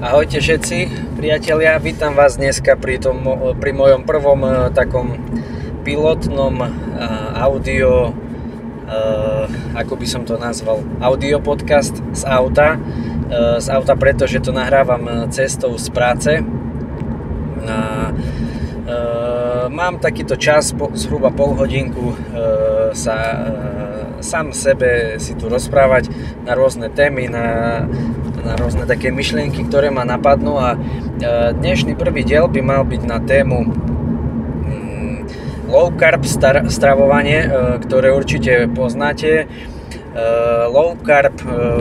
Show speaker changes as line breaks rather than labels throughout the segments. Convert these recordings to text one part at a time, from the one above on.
Ahojte všetci, priatelia, vítam vás dneska pri mojom prvom takom pilotnom audio, ako by som to nazval, audio podcast z auta, pretože to nahrávam cestou z práce. Mám takýto čas, zhruba pol hodinku sa sám sebe si tu rozprávať na rôzne témy, na rôzne také myšlienky, ktoré ma napadnú, a dnešný prvý diel by mal byť na tému low carb stravovanie, ktoré určite poznáte. Low carb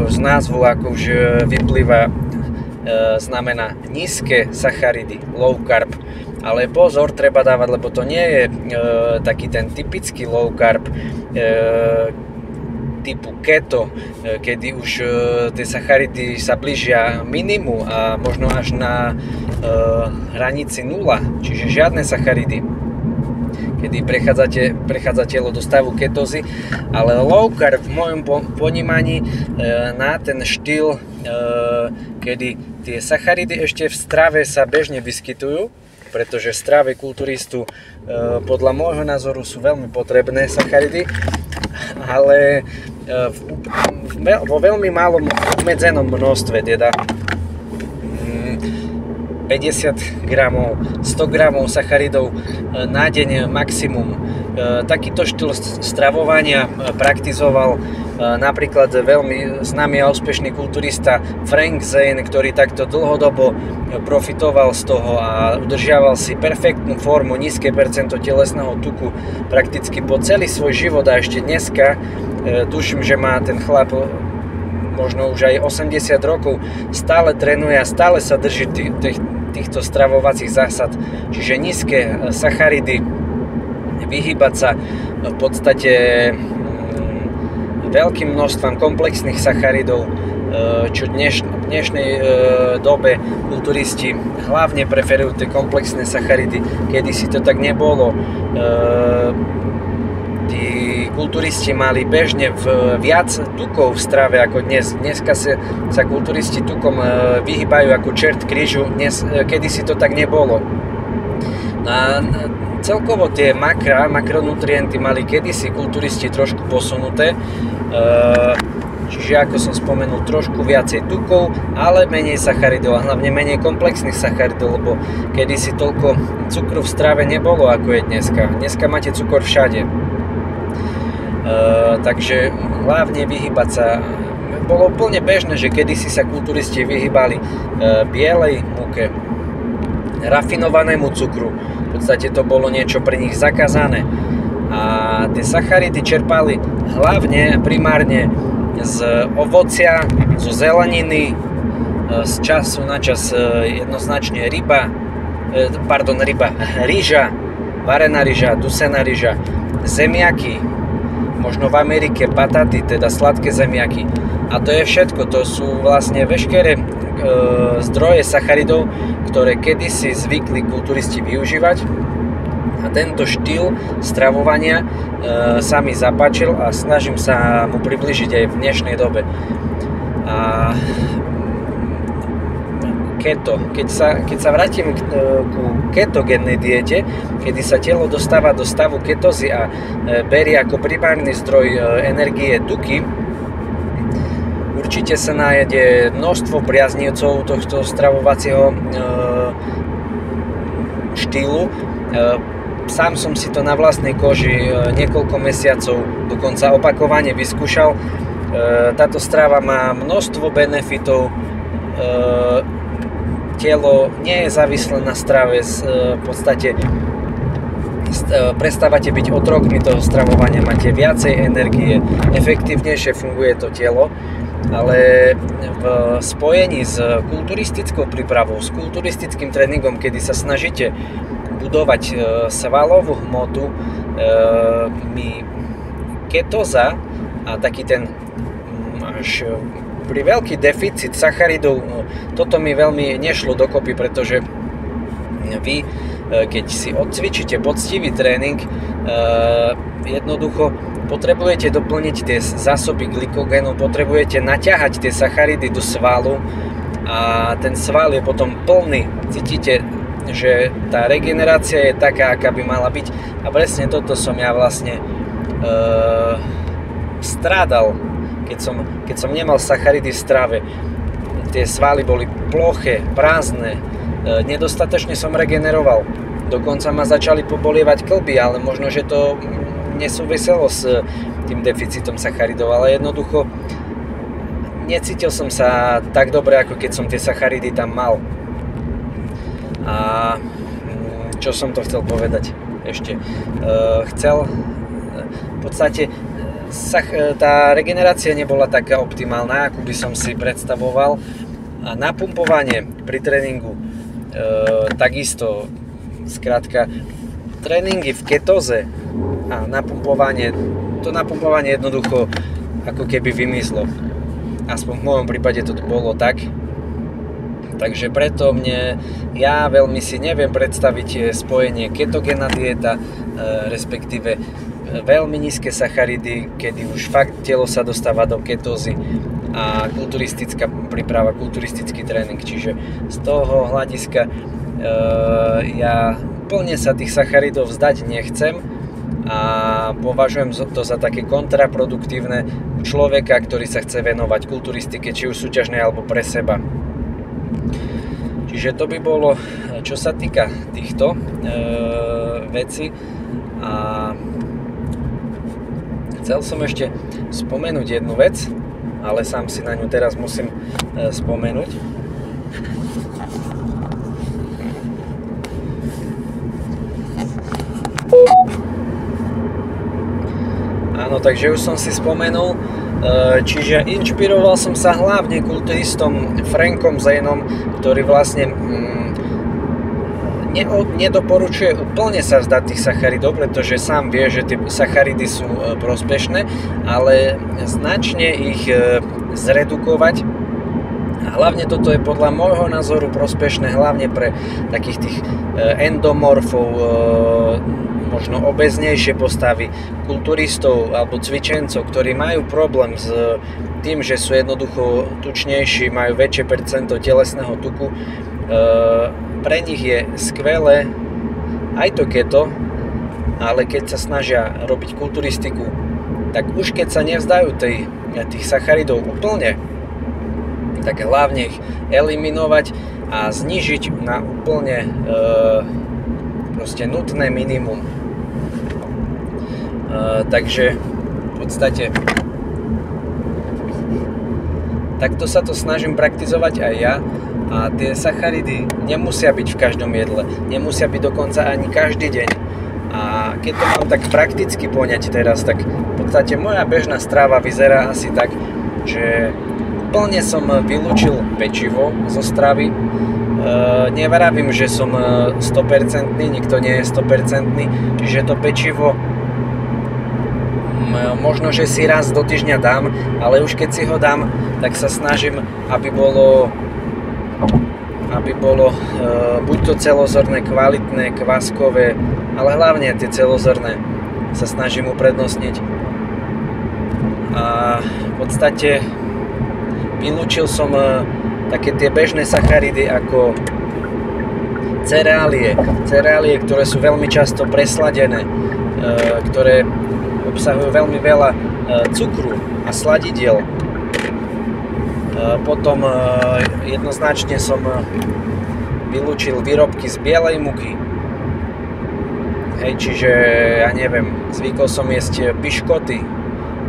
z názvu, ako už vyplýva, znamená nízke sacharidy, low carb. Ale pozor, treba dávať, lebo to nie je taký ten typický low carb typu keto, kedy už tie sacharidy sa blížia minimu a možno až na hranici 0, čiže žiadne sacharidy, kedy prechádza telo do stavu ketózy. Ale low carb v mojom ponímaní na ten štýl, kedy tie sacharidy ešte v strave sa bežne vyskytujú, pretože v strave kulturistu podľa môjho názoru sú veľmi potrebné sacharidy, ale vo veľmi malom obmedzenom množstve, teda 50 gramov, 100 gramov sacharidov na deň maximum. Takýto štýl stravovania praktizoval napríklad veľmi známy a úspešný kulturista Frank Zane, ktorý takto dlhodobo profitoval z toho a udržiaval si perfektnú formu, nízke percento telesného tuku prakticky po celý svoj život, a ešte dneska tuším, že má ten chlap možno už aj 80 rokov, stále trénuje a stále sa drží týchto stravovacích zásad, čiže nízke sacharidy, vyhýbať sa v podstate veľkým množstvom komplexných sacharidov, čo v dnešnej dobe kulturisti hlavne preferujú tie komplexné sacharidy. Kedysi to tak nebolo. Tí kulturisti mali bežne viac tukov v strave ako dnes. Dneska sa kulturisti tukom vyhýbajú ako čert krížu. Kedysi to tak nebolo. Celkovo tie makronutrienty mali kedysi kulturisti trošku posunuté, čiže ako som spomenul, trošku viacej tukov, ale menej sacharidov a hlavne menej komplexných sacharidov, lebo kedysi toľko cukru v strave nebolo ako je dneska. Dneska máte cukor všade. Takže hlavne vyhýbať sa. Bolo úplne bežné, že kedysi sa kulturisti vyhýbali bielej múke, rafinovanému cukru. V podstate to bolo niečo pre nich zakázané. A tie sacharidy čerpali hlavne, primárne z ovocia, zo zeleniny, z času na čas jednoznačne ryža, varená ryža, dusená ryža, zemiaky, možno v Amerike bataty, teda sladké zemiaky. A to je všetko, to sú vlastne veškeré zdroje sacharidov, ktoré kedysi zvykli kulturisti využívať. A tento štýl stravovania sa mi zapáčil a snažím sa mu približiť aj v dnešnej dobe. A keto, keď sa vrátim ku ketogénnej diete, kedy sa telo dostáva do stavu ketózy a berie ako primárny zdroj energie tuky, určite sa nájde množstvo priaznivcov tohto stravovacieho štýlu. Sám som si to na vlastnej koži niekoľko mesiacov, dokonca opakovane vyskúšal. Táto strava má množstvo benefitov. Telo nie je závislé na strave, v podstate prestávate byť otrokmi toho stravovania, máte viacej energie, efektívnejšie funguje to telo. Ale v spojení s kulturistickou prípravou, s kulturistickým tréningom, kedy sa snažíte budovať svalovú hmotu, mi ketóza a taký ten až pri veľký deficit sacharidov, toto mi veľmi nešlo dokopy, pretože vy keď si odcvičíte poctivý tréning, jednoducho potrebujete doplniť tie zásoby glykogénu, potrebujete naťahať tie sacharidy do svalu a ten sval je potom plný. Cítite, že tá regenerácia je taká, aká by mala byť, a presne toto som ja vlastne strádal, keď som nemal sacharidy v strave. Tie svaly boli ploché, prázdne, nedostatočne som regeneroval. Dokonca ma začali pobolievať kĺby, ale možno, že to nesúviselo s tým deficitom sacharidov, ale jednoducho necítil som sa tak dobre, ako keď som tie sacharidy tam mal. A čo som to chcel povedať ešte? V podstate tá regenerácia nebola taká optimálna, ako by som si predstavoval. A napumpovanie pri tréningu takisto, skrátka, tréningy v ketóze a napumpovanie jednoducho ako keby vymyslo. Aspoň v mojom prípade to bolo tak. Takže preto ja veľmi si neviem predstaviť spojenie ketogénna dieta, respektíve veľmi nízke sacharidy, kedy už fakt telo sa dostáva do ketózy, a kulturistická príprava, kulturistický tréning. Čiže z toho hľadiska ja plne sa tých sacharidov vzdať nechcem a považujem to za také kontraproduktívne človeka, ktorý sa chce venovať kulturistike, či už súťažnej alebo pre seba. Čiže to by bolo, čo sa týka týchto vecí. A chcel som ešte spomenúť jednu vec, ale sám si na ňu teraz musím spomenúť. Áno, takže už som si spomenul, čiže inšpiroval som sa hlavne kulturistom Frankom Zaneom, ktorý vlastne nedoporučuje úplne sa vzdať tých sacharidov, pretože sám vie, že tie sacharidy sú prospešné, ale značne ich zredukovať. A hlavne toto je podľa môjho názoru prospešné hlavne pre takých tých endomorfov, možno obeznejšie postavy, kulturistov alebo cvičencov, ktorí majú problém s tým, že sú jednoducho tučnejší, majú väčšie percento telesného tuku. Pre nich je skvelé aj to keto, ale keď sa snažia robiť kulturistiku, tak už keď sa nevzdajú tých sacharidov úplne, tak hlavne ich eliminovať a znížiť na úplne proste nutné minimum. Takže v podstate takto sa to snažím praktizovať aj ja. A tie sacharidy nemusia byť v každom jedle, nemusia byť dokonca ani každý deň. A keď to mám tak prakticky poňať teraz, tak v podstate moja bežná strava vyzerá asi tak, že plne som vylúčil pečivo zo stravy. Nevravím, že som 100%, nikto nie je 100%, čiže to pečivo možno, že si raz do týždňa dám, ale už keď si ho dám, tak sa snažím, aby bolo buď to celozrné, kvalitné, kváskové, ale hlavne tie celozrné sa snažím uprednostniť. A v podstate vylúčil som také tie bežné sacharidy ako cereálie, ktoré sú veľmi často presladené, ktoré obsahujú veľmi veľa cukru a sladidiel. Potom jednoznačne som vylúčil výrobky z bielej múky. Hej, čiže ja neviem, zvykol som jesť piškoty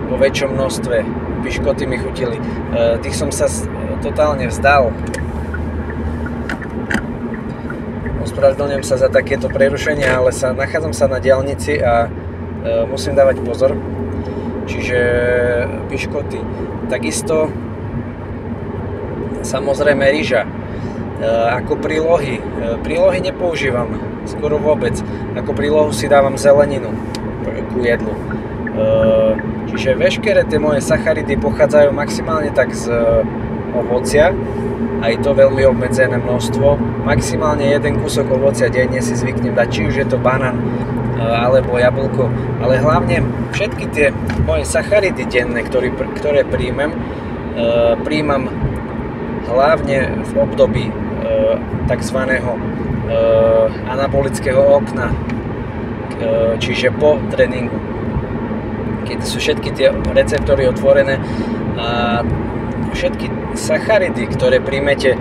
vo väčšom množstve. Piškoty mi chutili. Tých som sa totálne vzdal. Ospravedlňujem sa za takéto prerušenie, ale nachádzam sa na diaľnici a musím dávať pozor. Čiže piškoty. Takisto samozrejme ryža. Ako prílohy. Prílohy nepoužívam skoro vôbec. Ako prílohu si dávam zeleninu ku jedlu. Čiže veškeré tie moje sacharidy pochádzajú maximálne tak z ovocia, aj to veľmi obmedzené množstvo. Maximálne jeden kúsok ovocia denne si zvyknem dať, či už je to banán alebo jablko, ale hlavne všetky tie moje sacharidy denné, ktoré príjmam hlavne v období tzv. Anabolického okna, čiže po tréningu, keď sú všetky tie receptory otvorené a všetky sacharidy, ktoré príjmete,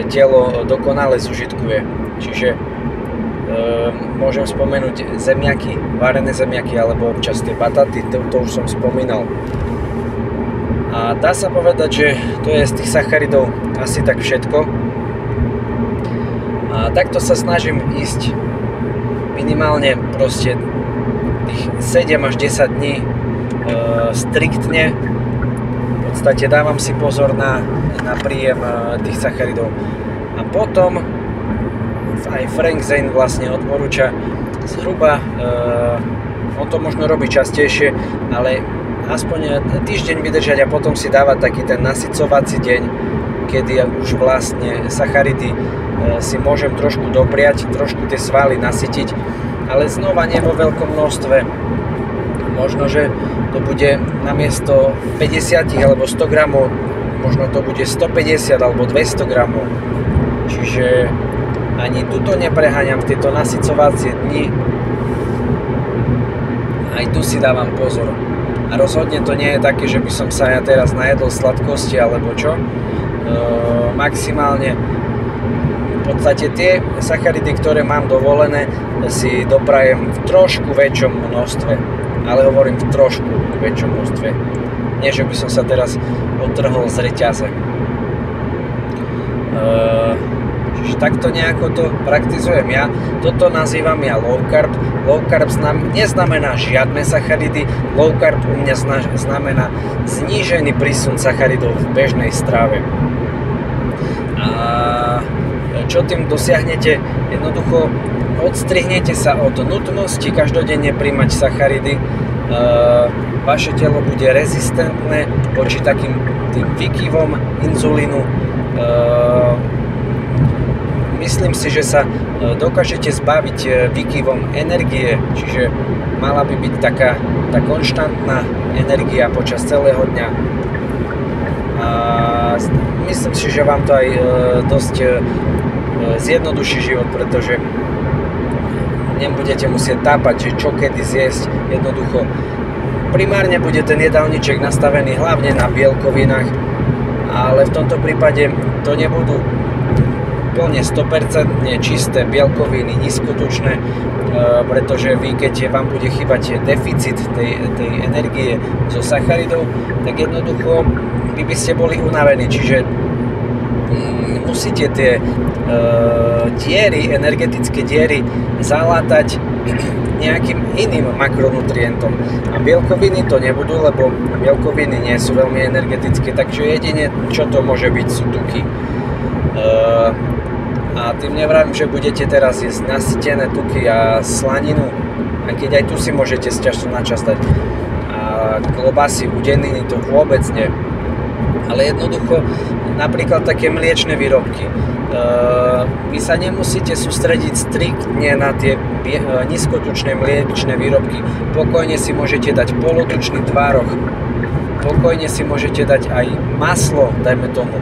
telo dokonale zužitkuje. Čiže môžem spomenúť zemiaky, varené zemiaky alebo občas tie bataty, to už som spomínal. A dá sa povedať, že to je z tých sacharidov asi tak všetko. A takto sa snažím ísť minimálne proste tých 7 až 10 dní striktne. V podstate dávam si pozor na príjem tých sacharidov. A potom aj Frank Zane vlastne odporúča zhruba, on to možno robí častejšie, ale aspoň týždeň vydržať a potom si dávať taký ten nasycovací deň, kedy už vlastne sacharidy si môžem trošku dopriať, trošku tie svaly nasytiť, ale znova nie vo veľkom množstve. Možno, že to bude namiesto 50 alebo 100 gramov, možno to bude 150 alebo 200 gramov. Čiže ani tuto nepreháňam tieto nasycovacie dni. Aj tu si dávam pozor. A rozhodne to nie je také, že by som sa ja teraz najedol sladkosti alebo čo. Maximálne v podstate tie sacharidy, ktoré mám dovolené, si doprajem v trošku väčšom množstve. Ale hovorím v trošku väčšom množstve. Nie, že by som sa teraz odtrhol z reťaze. Čiže takto nejako to praktizujem ja. Toto nazývam ja low carb. Low carb neznamená žiadne sacharidy. Low carb u mňa znamená znížený prísun sacharidov v bežnej strave. A čo tým dosiahnete? Jednoducho odstrihnete sa od nutnosti každodenne príjmať sacharidy. Vaše telo bude rezistentné voči takým tým výkyvom inzulínu. Myslím si, že sa dokážete zbaviť výkyvom energie, čiže mala by byť taká tá konštantná energia počas celého dňa. A myslím si, že vám to aj dosť zjednoduší život, pretože nebudete musieť tápať, že čo kedy zjesť. Jednoducho primárne bude ten jedálniček nastavený hlavne na bielkovinách, ale v tomto prípade to nebudú plne 100% čisté bielkoviny, nízkotučné, pretože vy, keď vám bude chýbať deficit tej energie zo sacharidov, tak jednoducho by ste boli unavení, čiže musíte tie diery, energetické diery zalátať nejakým iným makronutrientom. A bielkoviny to nebudú, lebo bielkoviny nie sú veľmi energetické, takže jedine, čo to môže byť, sú tuky. A tým nevravím, že budete teraz jesť nasytené tuky a slaninu, a keď aj tu si môžete z času na čas dať. A klobásy, udeniny, to vôbec nie. Ale jednoducho, napríklad také mliečne výrobky. Vy sa nemusíte sústrediť striktne na tie nízkotučné mliečne výrobky. Pokojne si môžete dať polotučný tvároh. Pokojne si môžete dať aj maslo, dajme tomu.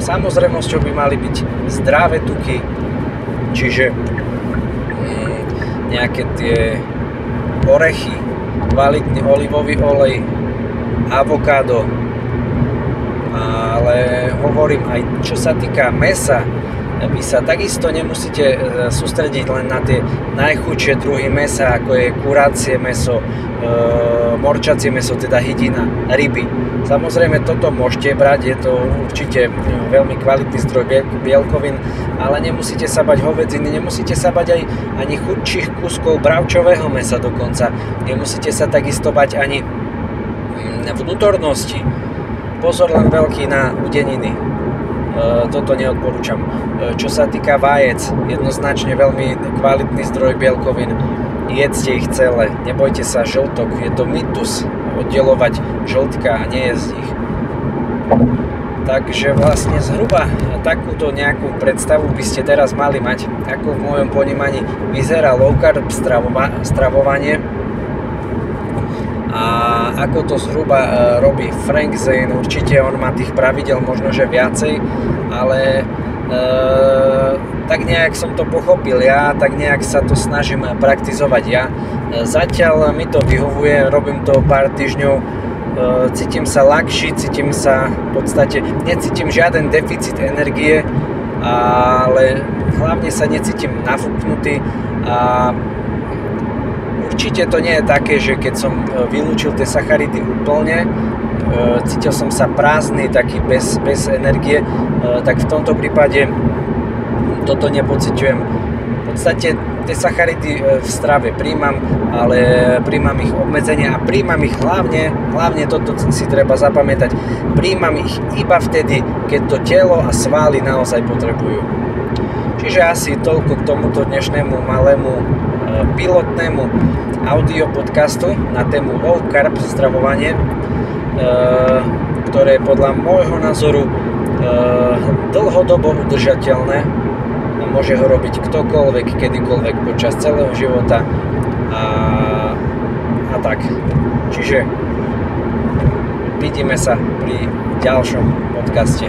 Samozrejmosťou by mali byť zdravé tuky, čiže nejaké tie orechy, kvalitný olivový olej, avokádo. Ale hovorím aj čo sa týka mäsa, vy sa takisto nemusíte sústrediť len na tie najchudšie druhy mäsa, ako je kurácie mäso, morčacie mäso, teda hydina, ryby. Samozrejme toto môžete brať, je to určite veľmi kvalitný zdroj bielkovín, ale nemusíte sa bať hovädziny, nemusíte sa bať ani chudších kúskov bravčového mäsa dokonca. Nemusíte sa takisto bať ani vnútornosti. Pozor len veľký na udeniny. Toto neodporúčam. Čo sa týka vajec, jednoznačne veľmi kvalitný zdroj bielkovín. Jedzte ich celé, nebojte sa žltok, je to mýtus. oddelovať žltka a nejesť ich. Takže vlastne zhruba takúto nejakú predstavu by ste teraz mali mať, ako v mojom ponímaní vyzerá low carb stravovanie a ako to zhruba robí Frank Zane. Určite on má tých pravidel možno že viacej, ale tak nejak som to pochopil ja, tak nejak sa to snažím praktizovať ja. Zatiaľ mi to vyhovuje, robím to pár týždňov, cítim sa ľahší, cítim sa v podstate, necítim žiaden deficit energie, ale hlavne sa necítim nafúknutý a určite to nie je také, že keď som vylúčil tie sacharidy úplne, cítil som sa prázdny, taký bez energie, tak v tomto prípade toto nepociťujem. V podstate tie sacharidy v strave príjmam, ale príjmam ich obmedzenia a príjmam ich hlavne toto si treba zapamätať, príjmam ich iba vtedy, keď to telo a svaly naozaj potrebujú. Čiže asi toľko k tomuto dnešnému malému pilotnému audio podcastu na tému low carb stravovanie, ktoré je podľa môjho názoru dlhodobo udržateľné. Môže ho robiť ktokoľvek, kedykoľvek počas celého života a tak. Čiže vidíme sa pri ďalšom podcaste.